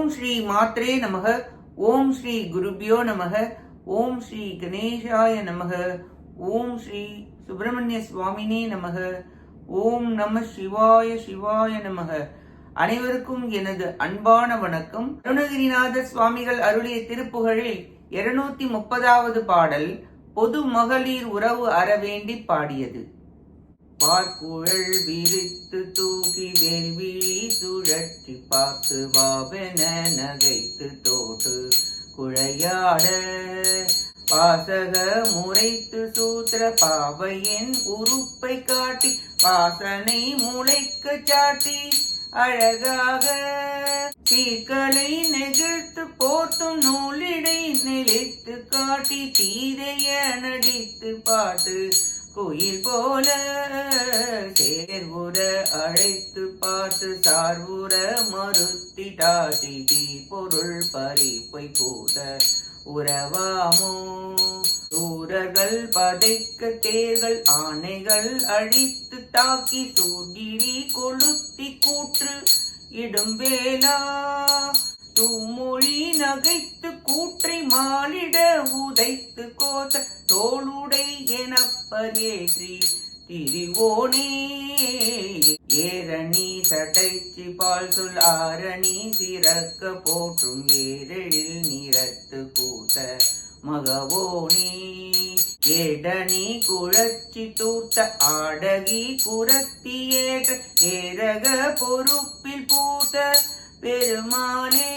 ஓம் ஸ்ரீ மாத்ரே நமக. ஓம் ஸ்ரீ குருபியோ நமக. ஓம் ஸ்ரீ கணேசாய நமக. ஓம் ஸ்ரீ சுப்பிரமணிய சுவாமினே நமக. ஓம் நம சிவாய சிவாய நமக. அனைவருக்கும் எனது அன்பான வணக்கம். அருணகிரிநாதர் சுவாமிகள் அருளிய திருப்புகழில் 230வது பாடல் பொது மகளிர் உறவு அறவேண்டி பாடியது. பார்க்குழல் விரித்து தூக்கி வேள்விழி சுழற்றி பார்த்து வாவென நகைத்து தோட்டு குழையாட பாசக முறைத்து சூத்திர பாவையின் உறுப்பை காட்டி வாசனை முளைக்க சாட்டி அழகாக சீர்களை நெகிழ்த்து போர்த்தும் நூலிடை நிலைத்து காட்டி தீரைய நடித்து பாட்டு கோயில் போல சேர்வுற அழைத்து பார்த்து சார்வுற மறுத்தி டாட்டி தீ பொருள் பறிப்பை கூத உறவாமோ சூரர்கள் பதைக்க தேர்கள் ஆணைகள் அழித்து தாக்கி சூர்கிரி கொளுத்தி கூற்று இடும் வேளா தூமொழி நகைத்து கூற்றை மாலிட உதைத்து கோத்த தோளுடை எனப்பரேற்றி திரிவோனே ஏரணி சடைச்சி பால் சொல் ஆரணி சிறக்க போற்றும் ஏரெழில் நிறத்து கூத்த மகவோனே ஏடனி குழச்சி தூத்த ஆடகி குரத்தி ஏற்ற ஏரக பொறுப்பில் பூத்த பெருமாளே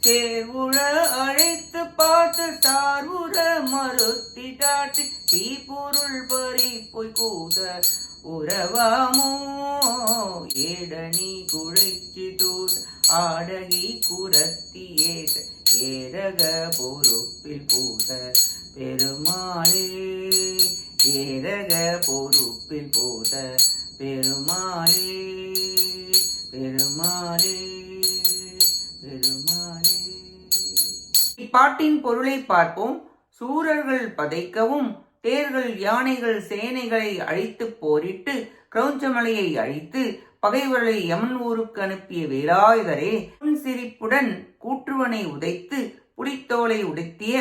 தேவுழ அழைத்து பார்த்து சார்வுற மறுத்தி டாட்டி தீப்பொருள் பறி பொய் கூத உறவாமோ ஏடனி குழைச்சி தூத் ஆடகி குரத்தி ஏற்ற ஏரக பொறுப்பில் பூத பெருமாளே ஏரக பொறுப்பில் பூத பெருமாளே பெருமாளே பெருமாளே. இப்பாட்டின் பொருளை பார்ப்போம். சூரர்கள் பதைக்கவும் தேர்கள் யானைகள் சேனைகளை அழித்து போரிட்டு கிரௌஞ்சமலையை அழித்து பகைவர்களை யமன் ஊருக்கு அனுப்பிய வேலாயுதரே, சிரிப்புடன் கூற்றுவனை உதைத்து புலித்தோலை உடுத்திய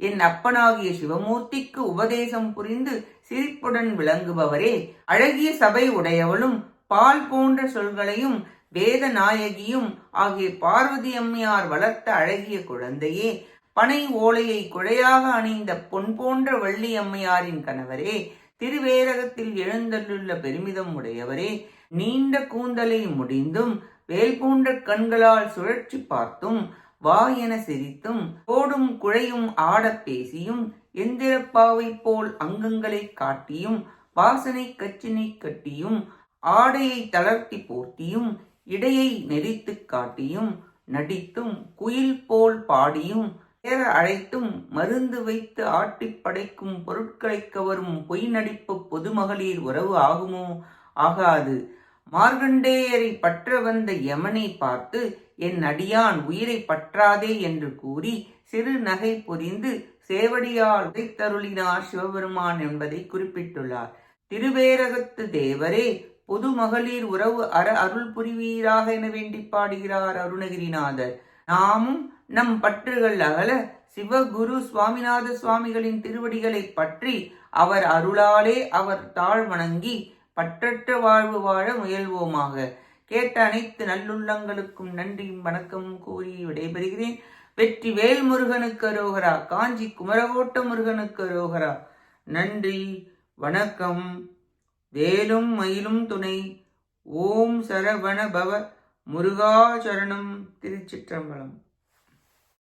என் அப்பனாகிய சிவமூர்த்திக்கு உபதேசம் புரிந்து சிரிப்புடன் விளங்குபவரே, அழகிய சபை உடையவளும் பால் போன்ற சொல்களையும் வேத நாயகியும் ஆகிய பார்வதி அம்மையார் வளர்த்த அழகிய குழந்தையே, பனை ஓலையை குழையாக அணிந்த பொன் போன்ற வள்ளி அம்மையாரின் கணவரே, திருவேரகத்தில் எழுந்தள்ளுள்ள பெருமிதம் உடையவரே, நீண்ட கூந்தலை முடிந்தும் வேல் போன்ற கண்களால் சுழற்சி பார்த்தும் வா என சிரித்தும் கோடும் குழையும் ஆடப் பேசியும் எந்திரப்பாவை போல் அங்கங்களை காட்டியும் வாசனை கச்சினை கட்டியும் ஆடையை தளர்த்தி போர்த்தியும் இடையை நெறித்து காட்டியும் நடித்தும் குயில் போல் பாடியும் பேர அழைத்தும் மருந்து வைத்து ஆட்டி படைக்கும் பொருட்களை கவரும் பொய் நடிப்பு பொதுமகளிர் உறவு ஆகுமோ? ஆகாது. மார்கண்டேயரை பற்ற வந்த யமனை பார்த்து என் அடியான் உயிரை பற்றாதே என்று கூறி சிறு நகை புரிந்து சேவடியால் உதைத்தருளினார் சிவபெருமான் என்பதை குறிப்பிட்டுள்ளார். திருவேரகத்து தேவரே, பொது மகளிர் உறவு அருள் புரிவீராக என வேண்டி பாடுகிறார் அருணகிரிநாதர். நாமும் நம் பற்றுகள் அகல சிவகுரு சுவாமிநாத சுவாமிகளின் திருவடிகளை பற்றி அவர் அருளாலே அவர் தாழ் வணங்கி பற்றற்ற வாழ்வு வாழ முயல்வோமாக. கேட்ட அனைத்து நல்லுள்ளங்களுக்கும் நன்றியும் வணக்கமும் கூறி விடைபெறுகிறேன். வெற்றி வேல் முருகனுக்கு அரோகரா. காஞ்சி குமரகோட்ட முருகனுக்கு அரோகரா. நன்றி, வணக்கம். வேலும் மயிலும் துணை. ஓம் சரவண பவ. முருகா சரணம். திருச்சிற்றம்பலம்.